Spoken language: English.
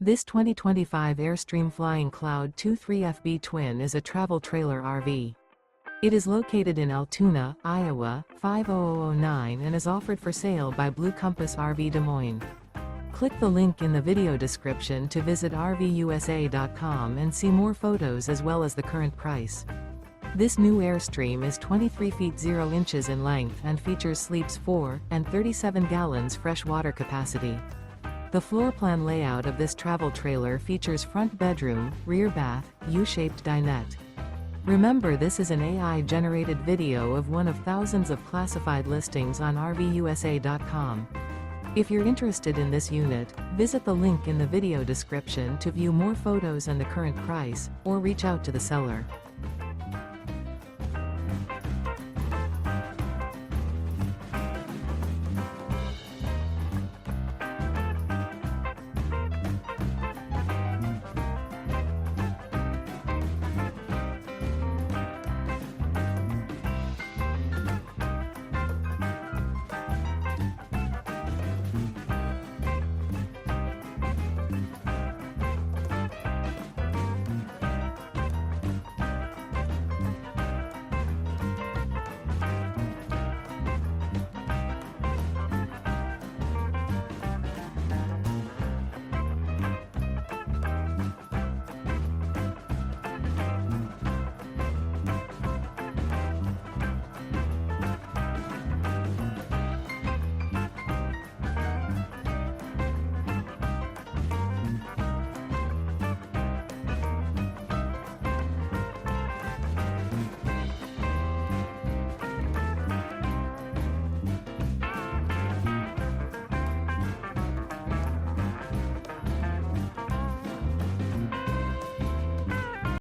This 2025 Airstream Flying Cloud 23FB Twin is a travel trailer RV. It is located in Altoona, Iowa, 50009 and is offered for sale by Blue Compass RV Des Moines. Click the link in the video description to visit RVUSA.com and see more photos as well as the current price. This new Airstream is 23 feet 0 inches in length and features sleeps 4 and 37 gallons fresh water capacity. The floor plan layout of this travel trailer features front bedroom, rear bath, U-shaped dinette. Remember, this is an AI-generated video of one of thousands of classified listings on RVUSA.com. If you're interested in this unit, visit the link in the video description to view more photos and the current price, or reach out to the seller.